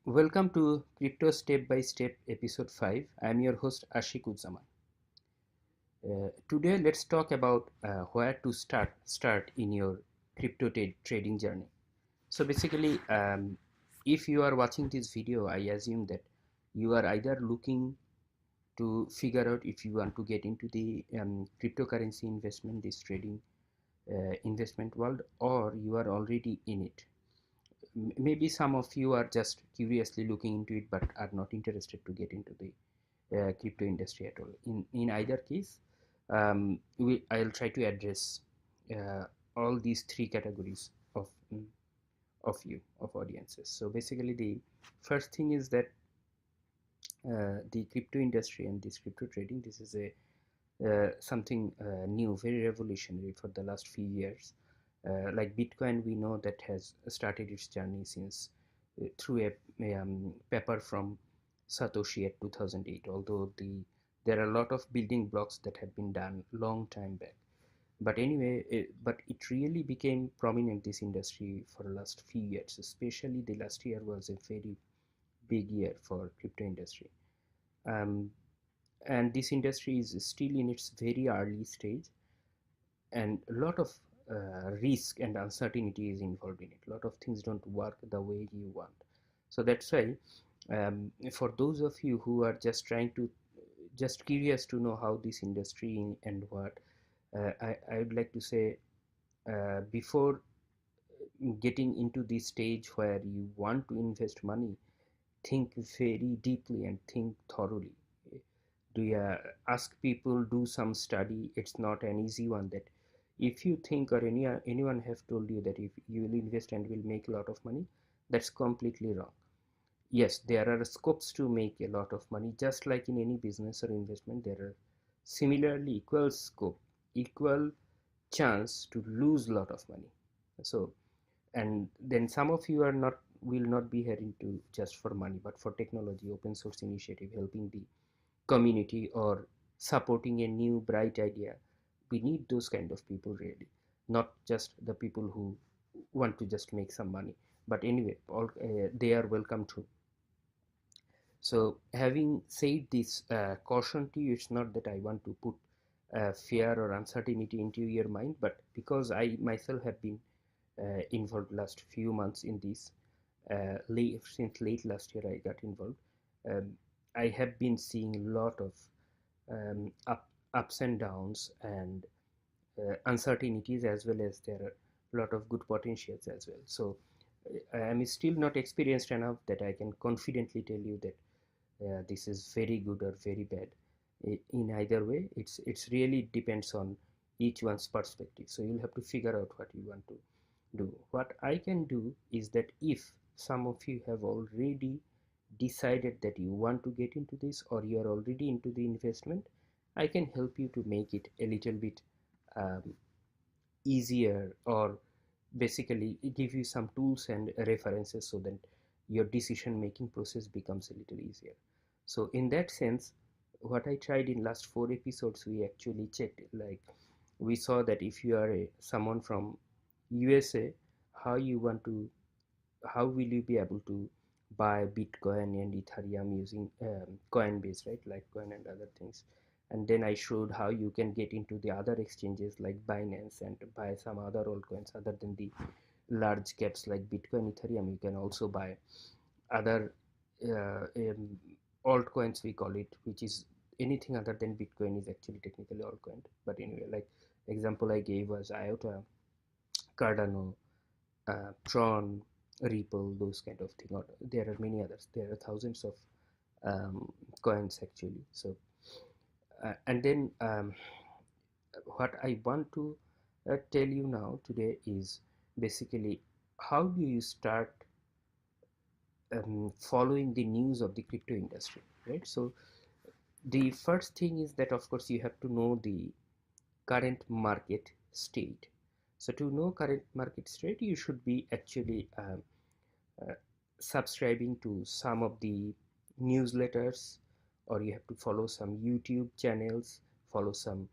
Welcome to Crypto Step by Step Episode 5. I am your host Ashik. Today let's talk about where to start in your trading journey. So basically, if you are watching this video, I assume that you are either looking to figure out if you want to get into the cryptocurrency investment, this trading investment world, or you are already in it. Maybe some of you are just curiously looking into it but are not interested to get into the crypto industry at all. In either case, I'll try to address uh, all these three categories of of audiences. So basically, the first thing is that the crypto industry and this crypto trading, this is a something new, very revolutionary for the last few years. Like Bitcoin, we know that has started its journey since through a paper from Satoshi at 2008. Although there are a lot of building blocks that have been done long time back. But anyway, but it really became prominent, this industry, for the last few years. Especially the last year was a very big year for crypto industry. Um, and this industry is still in its very early stage, and a lot of risk and uncertainty is involved in it. A lot of things don't work the way you want. So that's why, for those of you who are just curious to know how this industry and what, I would like to say, before getting into this stage where you want to invest money, think very deeply and think thoroughly. Do you ask people, do some study. It's not an easy one. That if you think, or anyone have told you that if you will invest and will make a lot of money, that's completely wrong. Yes, there are scopes to make a lot of money, just like in any business or investment. There are similarly equal scope, equal chance to lose a lot of money. So, and then some of you are not will not be here into just for money, but for technology, open source initiative, helping the community, or supporting a new bright idea. We need those kind of people, really, not just the people who want to just make some money. But anyway, they are welcome too. So having said this, caution to you, it's not that I want to put fear or uncertainty into your mind, but because I myself have been involved last few months in this, since late last year I got involved. um, I have been seeing a lot of ups and downs, and uncertainties, as well as there are a lot of good potentials as well. So I am still not experienced enough that I can confidently tell you that this is very good or very bad. In either way, it's really depends on each one's perspective. So you'll have to figure out what you want to do. What I can do is that if some of you have already decided that you want to get into this, or you are already into the investment, I can help you to make it a little bit um, easier, or basically give you some tools and references so that your decision making process becomes a little easier. So in that sense, what I tried in last 4 episodes, we actually checked, like, we saw that if you are someone from USA, how you want to, how will you be able to buy Bitcoin and Ethereum using Coinbase, right? Litecoin and other things. And then I showed how you can get into the other exchanges like Binance and buy some other altcoins other than the large caps like Bitcoin, Ethereum. You can also buy other altcoins, we call it, which is anything other than Bitcoin is actually technically altcoin. But anyway, like example I gave was IOTA, Cardano, Tron, Ripple, those kind of thing. Or there are many others. There are thousands of coins actually. So and then what I want to tell you now today is basically how do you start following the news of the crypto industry, right? So the first thing is that of course you have to know the current market state. So to know current market state, you should be actually uh, subscribing to some of the newsletters, or you have to follow some YouTube channels, follow some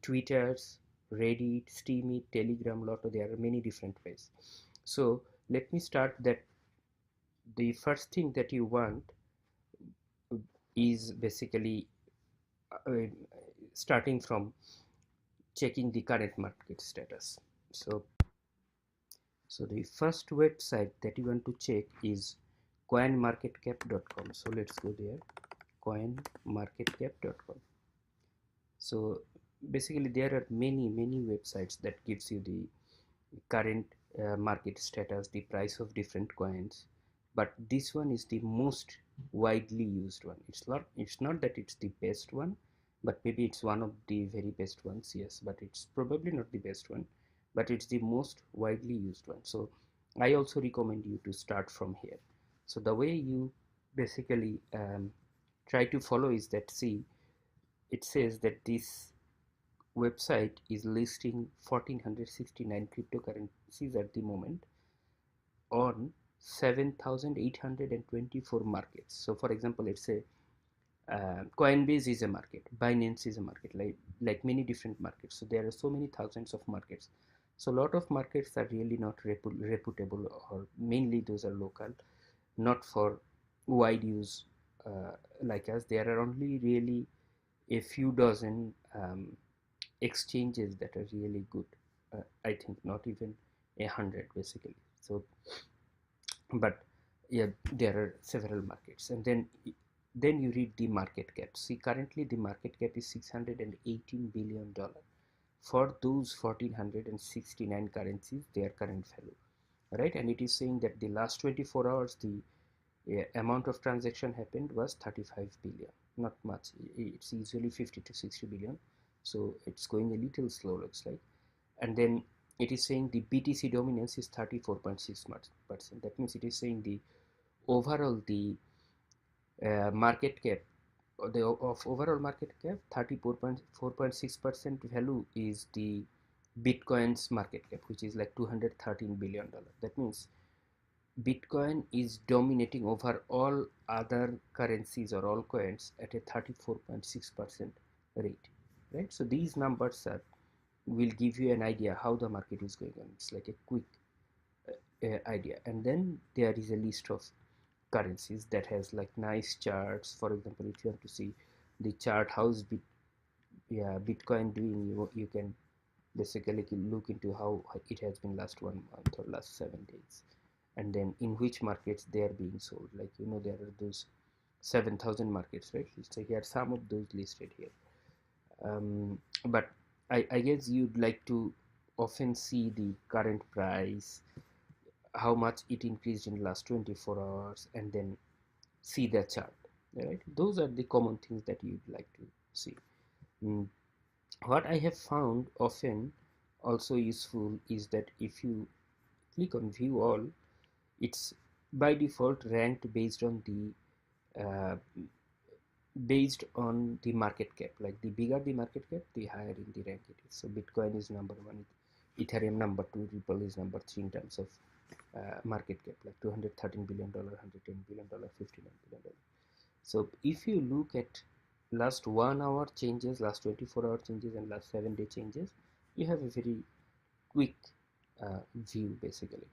Twitters, Reddit, Steemit, Telegram, lot of, there are many different ways. So let me start that the first thing that you want is basically uh, starting from checking the current market status. So the first website that you want to check is coinmarketcap.com. So let's go there, coinmarketcap.com. So basically there are many websites that gives you the current market status, the price of different coins, but this one is the most widely used one. It's not that it's the best one, but maybe it's one of the very best ones, yes, but it's probably not the best one, but it's the most widely used one. So I also recommend you to start from here. So the way you basically try to follow is that, see, it says that this website is listing 1469 cryptocurrencies at the moment on 7,824 markets. So for example, let's say Coinbase is a market, Binance is a market, like many different markets. So there are so many thousands of markets. So a lot of markets are really not reputable, or mainly those are local, not for wide use like us. There are only really a few dozen exchanges that are really good. I think not even 100 basically. So but yeah, there are several markets, and then you read the market cap. See, currently the market cap is $618 billion for those 1469 currencies, their current value, right? And it is saying that the last 24 hours the amount of transaction happened was 35 billion. Not much, it's usually 50 to 60 billion, so it's going a little slow, looks like. And then it is saying the BTC dominance is 34.6%. That means it is saying the overall the market cap, of overall market cap, 34.6% value is the Bitcoin's market cap, which is like $213 billion. That means Bitcoin is dominating over all other currencies or all coins at a 34.6% rate, right? So these numbers will give you an idea how the market is going on. It's like a quick idea. And then there is a list of currencies that has like nice charts. For example, if you want to see the chart, how's Bitcoin doing, you can basically look into how it has been last 1 month or last 7 days, and then in which markets they are being sold. Like, there are those 7,000 markets, right? So here are some of those listed here. But I guess you'd like to often see the current price, how much it increased in the last 24 hours, and then see the chart, right? Those are the common things that you'd like to see. Mm. What I have found often also useful is that if you click on view all, it's by default ranked uh, based on the market cap. Like, the bigger the market cap, the higher in the rank it is. So Bitcoin is number one, Ethereum number two, Ripple is number three in terms of market cap, like $213 billion, $110 billion, $59 billion. So if you look at last 1 hour changes, last 24-hour changes, and last 7-day changes, you have a very quick view basically.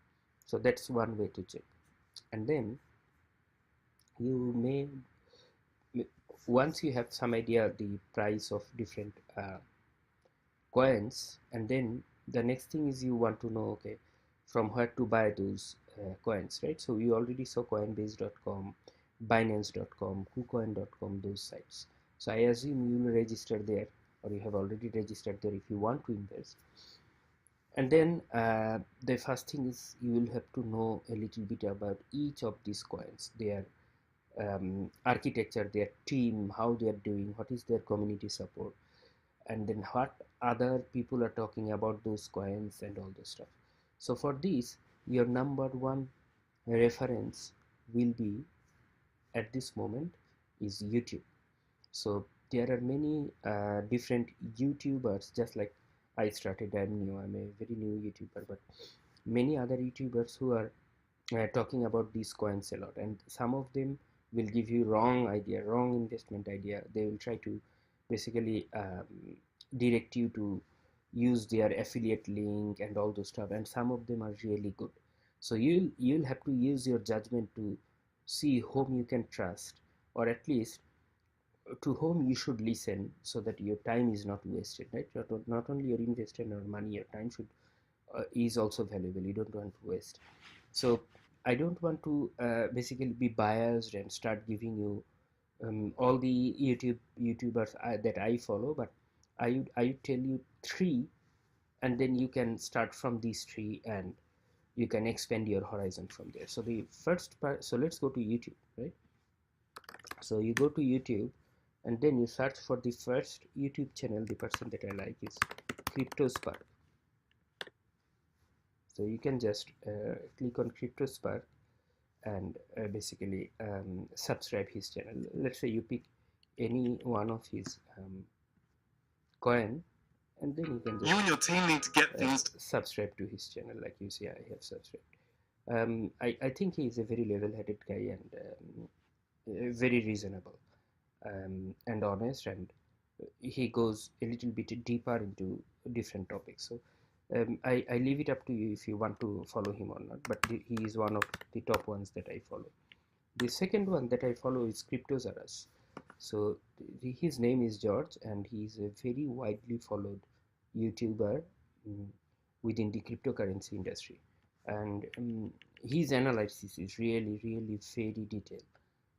So that's one way to check. And then you may, once you have some idea the price of different coins, and then the next thing is you want to know, okay, from where to buy those coins, right? So you already saw coinbase.com, binance.com, kucoin.com, those sites. So I assume you will register there, or you have already registered there if you want to invest. And then the first thing is you will have to know a little bit about each of these coins, their architecture, their team, how they are doing, what is their community support, and then what other people are talking about those coins and all this stuff. So for this, your number one reference will be, at this moment, is YouTube. So there are many different YouTubers, just like I started. I'm a very new YouTuber, but many other YouTubers who are talking about these coins a lot, and some of them will give you wrong investment idea. They will try to basically direct you to use their affiliate link and all those stuff, and some of them are really good. So you'll have to use your judgment to see whom you can trust, or at least to whom you should listen, so that your time is not wasted, right? Not only your investment or money, your time should is also valuable. You don't want to waste. So I don't want to basically be biased and start giving you all the YouTubers that I follow, but I would tell you three, and then you can start from these three, and you can expand your horizon from there. So the first part, so let's go to YouTube, right? So you go to YouTube, and then you search for the first YouTube channel. The person that I like is cryptospark. So you can just click on cryptospark and basically subscribe his channel. Let's say you pick any one of his coin, and then you can just you and your team need to get things subscribe to his channel. Like you see, I have subscribed. I think he is a very level-headed guy, and very reasonable, and honest, and he goes a little bit deeper into different topics. So I leave it up to you if you want to follow him or not, but he is one of the top ones that I follow. The second one that I follow is cryptosrus. So his name is George, and he is a very widely followed YouTuber within the cryptocurrency industry, and his analysis is really very detailed.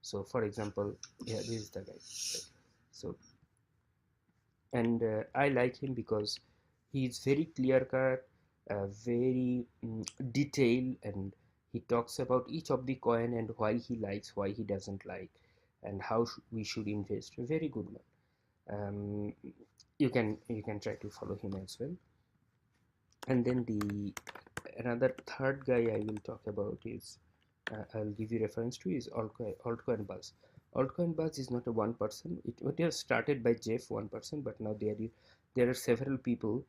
So for example, yeah, this is the guy, right? So, and I like him because he is very clear cut, very detailed, and he talks about each of the coin and why he likes, why he doesn't like, and how we should invest. Very good man. You can try to follow him as well. And then the another third guy I will talk about is I'll give you reference to is altcoin buzz. Altcoin buzz is not a one person. It was started by Jeff, one person, but now there are several people,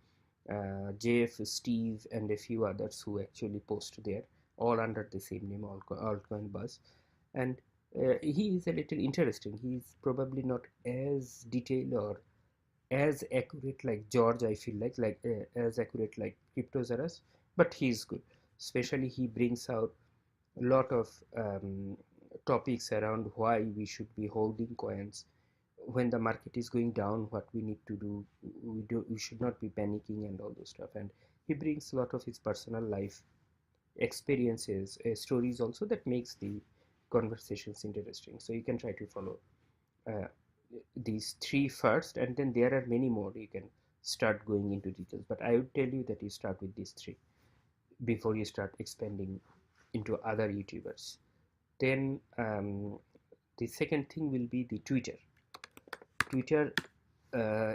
Jeff, Steve, and a few others who actually post there, all under the same name, altcoin buzz. And he is a little interesting. He's probably not as detailed or as accurate like George. I feel like as accurate like cryptosarus, but he's good. Especially he brings out a lot of topics around why we should be holding coins when the market is going down, what we need to do. We should not be panicking and all those stuff. And he brings a lot of his personal life experiences, stories also, that makes the conversations interesting. So you can try to follow uh, these three first, and then there are many more. You can start going into details, but I would tell you that you start with these three before you start expanding into other YouTubers. Then the second thing will be the Twitter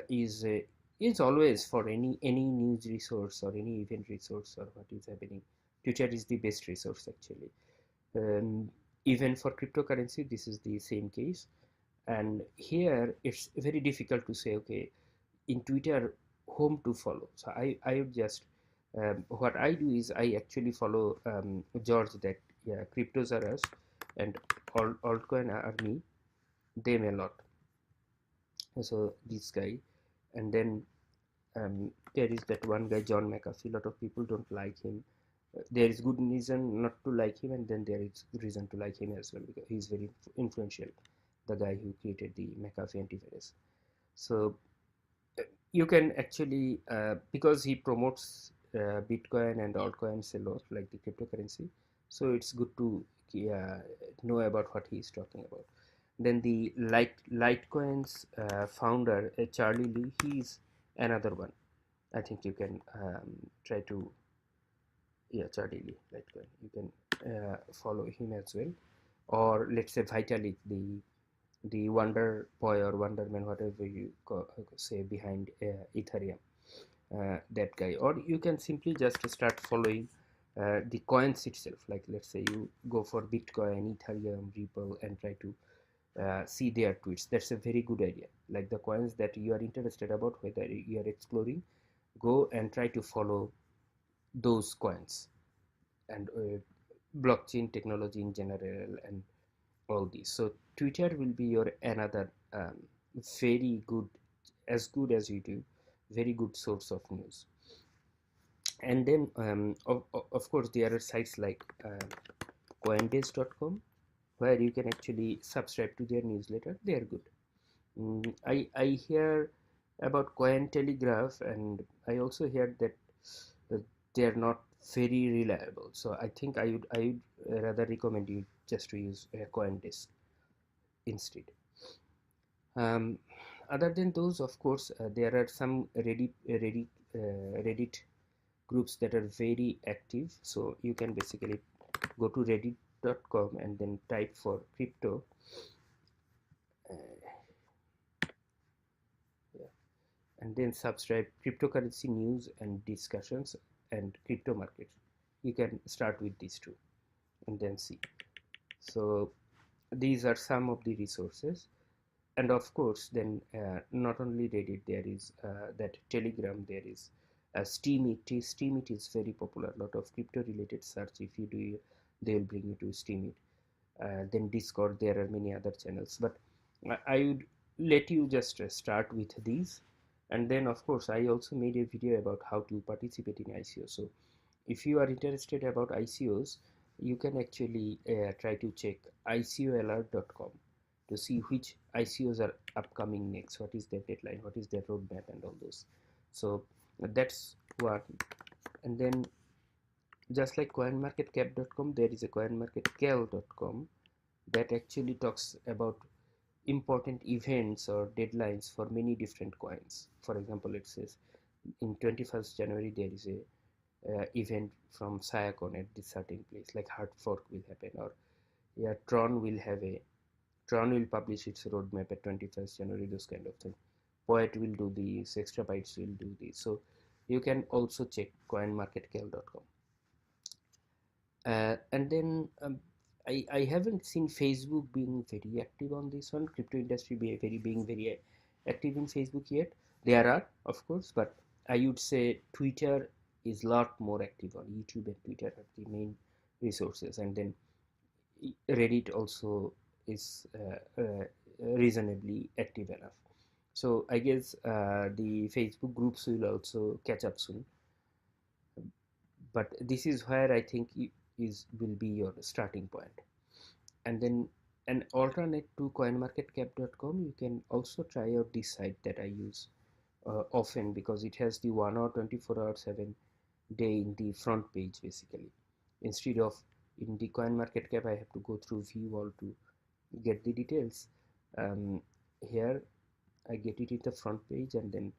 is always, for any news resource or any event resource or what is happening, Twitter is the best resource actually. um, Even for cryptocurrency this is the same case. And here it's very difficult to say, okay, in Twitter whom to follow. So I would just what I do is I actually follow George, that, yeah, cryptosarus and altcoin army, them a lot. So this guy, and then there is that one guy John McAfee. A lot of people don't like him. There is good reason not to like him, and then there is reason to like him as well, because he's very influential, the guy who created the McAfee antivirus. So you can actually because he promotes Bitcoin and altcoins a lot, like the cryptocurrency, so it's good to know about what he is talking about. Then the Litecoins founder, Charlie Lee, he's another one. I think you can try to, yeah, Charlie Lee, Litecoin, you can follow him as well. Or let's say Vitalik, the wonder boy or wonderman, whatever you say, behind Ethereum, that guy. Or you can simply just start following the coins itself. Like let's say you go for Bitcoin, Ethereum, Ripple, and try to see their tweets. That's a very good idea. Like the coins that you are interested about, whether you are exploring, go and try to follow those coins, and blockchain technology in general, and all these. So Twitter will be your another very good, as good as YouTube, very good source of news. And then of course there are sites like coinbase.com, where you can actually subscribe to their newsletter. They are good. I hear about Coin Telegraph, and I also heard that uh, they are not very reliable. So I think I would rather recommend you just to use CoinDesk instead. Um, Other than those, of course, there are some Reddit groups that are very active. So you can basically go to reddit.com and then type for crypto. Uh, yeah, and then subscribe cryptocurrency news and discussions and crypto markets. You can start with these two and then see. So these are some of the resources. And of course, then not only Reddit, there is that Telegram, there is steemit. Steemit is very popular. A lot of crypto related search, if you do, they will bring you to steemit. Then Discord, there are many other channels, but I would let you just start with these. And then of course I also made a video about how to participate in ICO. So if you are interested about ICOs, you can actually try to check icoalert.com to see which ICOs are upcoming next, what is their deadline, what is their roadmap, and all those. So that's what. And then just like coinmarketcap.com, there is a coinmarketcal.com that actually talks about important events or deadlines for many different coins. For example, it says in 21st January there is a event from Siacon at this certain place, like hard fork will happen, or yeah, Tron will publish its roadmap at 21st January, those kind of thing. Poet will do this, Extra Bytes will do this. So you can also check coinmarketcal.com. And then I haven't seen Facebook being very active on this one. Crypto industry being very active in Facebook yet. There are, of course, but I would say Twitter is a lot more active on YouTube, and Twitter are the main resources. And then Reddit also is reasonably active enough. So I guess the Facebook groups will also catch up soon. But this is where I think will be your starting point. And then an alternate to coinmarketcap.com, you can also try out this site that I use often, because it has the 1 hour 24-hour 7-day in the front page basically. Instead of in the CoinMarketCap I have to go through view all to get the details. Here I get it in the front page, and then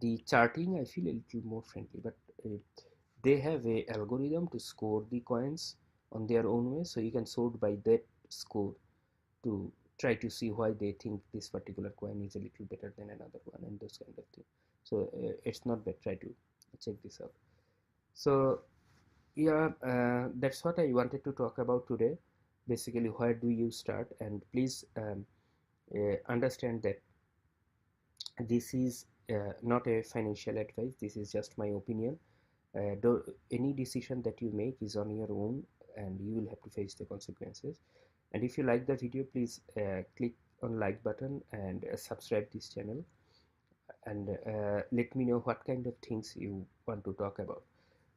the charting I feel a little more friendly, but they have a algorithm to score the coins on their own way, so you can sort by that score to try to see why they think this particular coin is a little better than another one, and those kind of things. So it's not bad. Try to check this out. So yeah, that's what I wanted to talk about today. Basically, where do you start? And please understand that this is not a financial advice. This is just my opinion. Any decision that you make is on your own, and you will have to face the consequences. And if you like the video, please click on like button and subscribe this channel, and let me know what kind of things you want to talk about.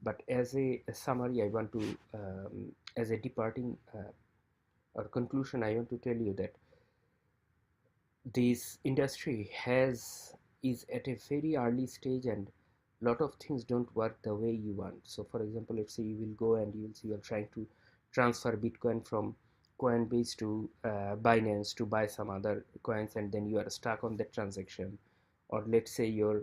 But as a summary, I want to as a departing or conclusion, I want to tell you that this industry is at a very early stage, and lot of things don't work the way you want. So for example, let's say you will go and you will see you're trying to transfer Bitcoin from Coinbase to Binance to buy some other coins, and then you are stuck on that transaction. Or let's say your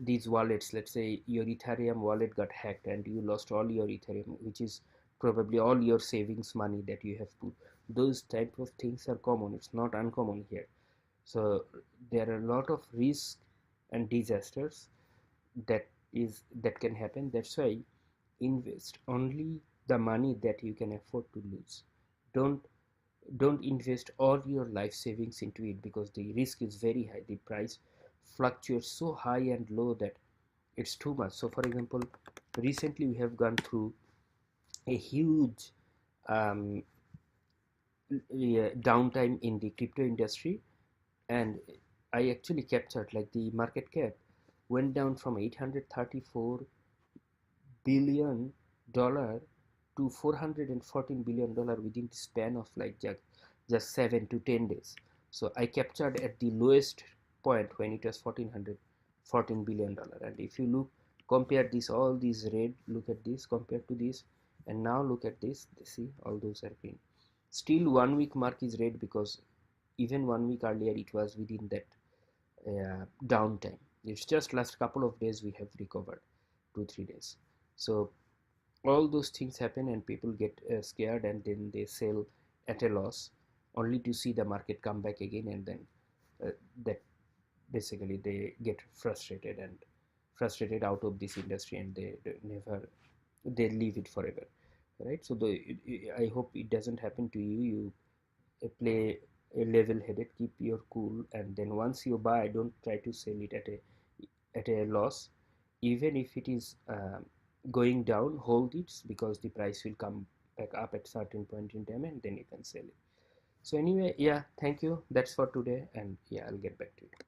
these wallets, let's say your Ethereum wallet got hacked and you lost all your Ethereum, which is probably all your savings money that you have put. Those type of things are common, it's not uncommon here. So there are a lot of risks and disasters that can happen. That's why invest only the money that you can afford to lose. Don't don't invest all your life savings into it, because the risk is very high. The price fluctuates so high and low that it's too much. So for example, recently we have gone through a huge um, downtime in the crypto industry, and I actually captured like the market cap went down from 834 billion dollar to $414 billion within the span of like just 7 to 10 days. So I captured at the lowest point when it was $14 billion. And if you look, compare this, all these red, look at this compared to this, and now look at this, see, all those are green. Still 1 week mark is red because even 1 week earlier it was within that downtime. It's just last couple of days we have recovered, 2 3 days. So all those things happen and people get scared, and then they sell at a loss only to see the market come back again, and then that basically they get frustrated out of this industry, and they leave it forever, right? So I hope it doesn't happen to you. You play a level headed, keep your cool, and then once you buy, don't try to sell it at a loss. Even if it is going down, hold it, because the price will come back up at certain point in time, and then you can sell it. So anyway, yeah, thank you, that's for today, and yeah, I'll get back to you.